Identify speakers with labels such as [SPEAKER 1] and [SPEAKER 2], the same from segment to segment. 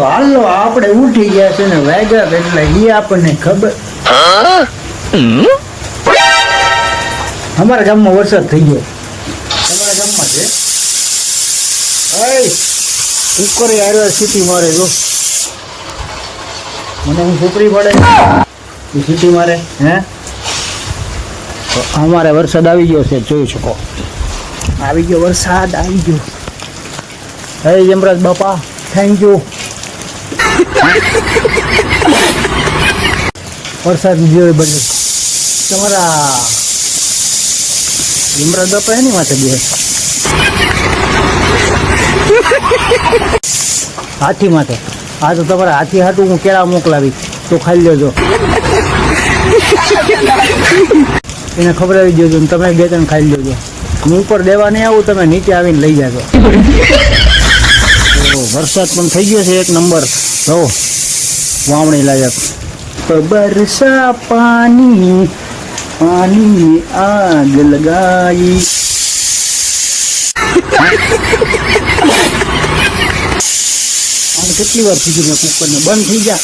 [SPEAKER 1] હાલો આપણે ઉઠી ગયા છે ને વાગ્યા એટલે ઈ આપણને ખબર. અમારા ગામમાં વરસાદ થઈ ગયો. તમારા ગામમાં છે? છોકરી આવ્યો સીટી મારે જો મને હું છોકરી પડે એ સીટી મારે હે તો અમારે વરસાદ આવી ગયો છે જોઈ શકો. આવી ગયો વરસાદ આવી ગયો. હે યમરાજ બાપા થેન્ક યુ. વરસાદ જોઈ બધે તમારા યમરાજ બાપા એની માથે બે હાથી માથે. હા તો તમારા હાથી હાટું હું કેળા મોકલાવી તો ખાઈ લેજો. એને ખબરાવી દેજો ને તમે બે ત્રણ ખાઈ લેજો. હું ઉપર દેવા નહીં આવું, તમે નીચે આવીને લઈ જાજો. વરસાદ પણ થઈ ગયો છે એક નંબર. જો વાવણી લાયક. બરસા પાણી પાણી આગ લગાઈ. કેટલી વાર કીધું મેં કુકરને બંધ થઈ જા.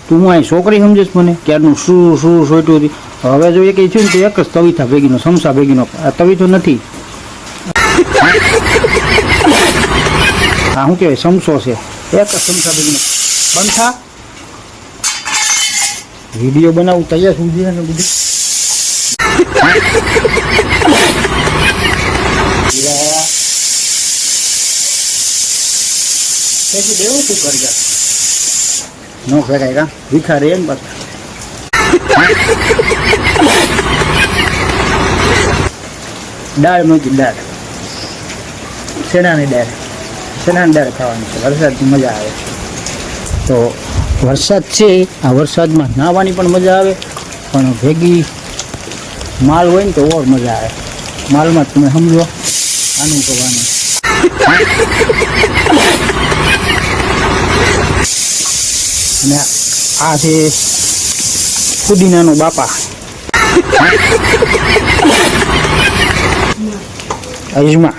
[SPEAKER 1] તું હું અહીં છોકરી સમજેશ મને ક્યારનું શું શું સોટ્યું હતી. હવે જો એક છે ને તો એક જ તવીથા ભેગીનો સમસા ભેગીનો. આ તવીથો નથી, હા શું કહેવાય સમસો છે. એક જ સમસા ભેગીનો પંખા. વિડીયો બનાવું તૈયાર સુધી ને બધું દેવું તું કરજા નો ફેરાય કા ભીખા રે એમ પાછા. દાળ મૂકી દાળ શેણાની દાળ ખાવાની છે. વરસાદની મજા આવે તો વરસાદ છે આ વરસાદમાં નાહવાની પણ મજા આવે, પણ ભેગી માલ હોય ને તો ઓર મજા આવે. માલમાં તમે સમજો આનું કરવાનું. અને આ છે ફુદીનાનો બાપા અજમા.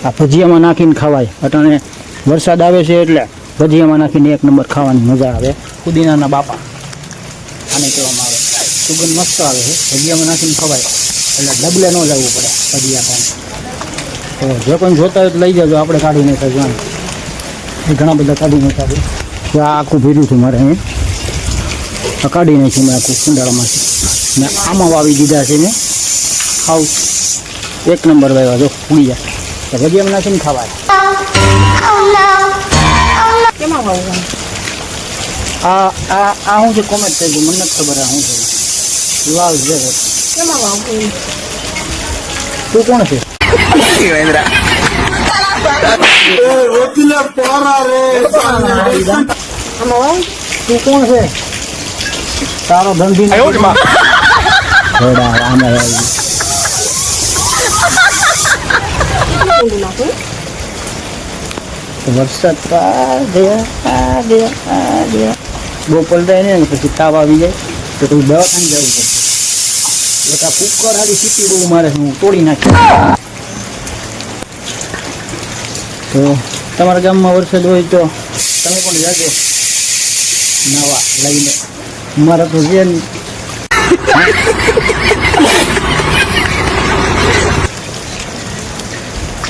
[SPEAKER 1] આ ભજીયામાં નાખીને ખવાય. અટાણે વરસાદ આવે છે એટલે ભજીયામાં નાખીને એક નંબર ખાવાની મજા આવે. ફુદીનાના બાપા આને કહેવામાં આવે. સુગંધ મસ્ત આવે છે. ભજીયામાં નાખીને ખવાય એટલે ડબલે ન જવું પડે ભજીયા ખાય. તો જે કોઈ જોતા હોય તો લઈ જજો, આપણે કાઢીને ખાવાનું. એ ઘણા બધા કાઢીને ખાધું. આ આખું ભીર્યું છે મારે અહીંયા કાઢી નાખ્યું મેં આખું કુંડાળામાં. ને આમાં વાવી દીધા છે મેં. ખાવ એક નંબર વાવ્યા જો ઉડી જાય તો ભજીયામાં નાખીને ખાવાય. આ શું છે કોમેન્ટ થઈ ગયું, મને નથી ખબર. આ શું છે વાવ છે. તું કોણ છે? તું કોણ છે? તારો ધંધી વરસાદ બહુ પલટાય ને પછી તાવ આવી જાય તો તું દવાખાને જવું છે. બધા કુકર હાલી સીટી બહુ મારે હું તોડી નાખી. તો તમારા ગામમાં વરસાદ હોય તો તમે પણ જાજો નવા લઈને. મારા તો છે ને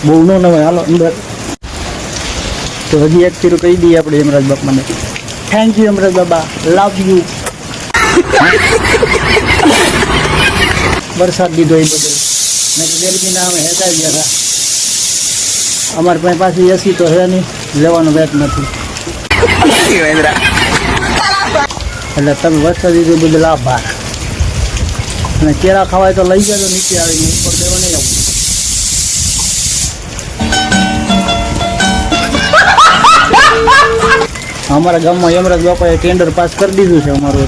[SPEAKER 1] બહુ ન નવાય. હાલો અંદર. તો હજી એક ચીરું કહી દઈએ આપણે યમરાજ બાપાને. Thank you Yamraj Baba, love you. વરસાદ દીધો એ બદલ. મેં તો જલ્દી ના અમે હેતા ગયા હતા. અમારી પાસે પાછી એસી તો છે નહીં, લેવાનો વેત નથી. એટલે તમે વરસાદ દીધો બદલ આભાર. અને કેળા ખવાય તો લઈ જજો નીચે આવીને, ઉપર દેવા નહીં આવું. અમારા ગામમાં યમરાજ બાપાએ ટેન્ડર પાસ કરી દીધું છે અમારું.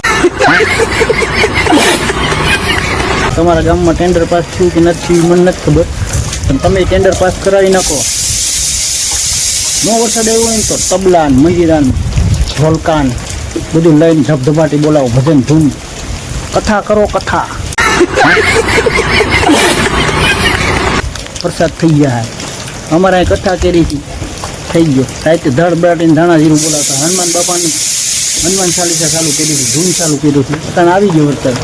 [SPEAKER 1] તમારા ગામમાં ટેન્ડર પાસ થયું કે નથી મને નથી ખબર, પણ તમે ટેન્ડર પાસ કરાવી નાખો. નો વરસાદ આવ્યો હોય ને તો તબલાન મંજીરાન ઢોલકાન બધું લઈને ધબધબાટી બોલાવો, ભજન ધૂન કથા કરો કથા. વરસાદ થઈ ગયા. અમારા કથા કરી હતી થઈ ગયો. રાતે ધડ બેટીને ધાણા જીરું બોલાવતા હનુમાન બાપાની હનુમાન ચાલીસા ચાલુ કરી હતી, ધૂન ચાલુ કર્યું હતું. અત્યારે આવી ગયો વરસાદ.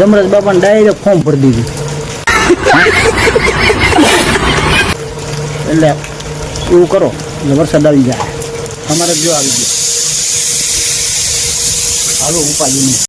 [SPEAKER 1] યમરાજ બાપાને ડાયરેક્ટ ફોર્મ ભરી દીધું. એટલે એવું કરો એટલે વરસાદ આવી જાય. અમારે જો આવી ગયો. હાલો ઉપાડી નહીં.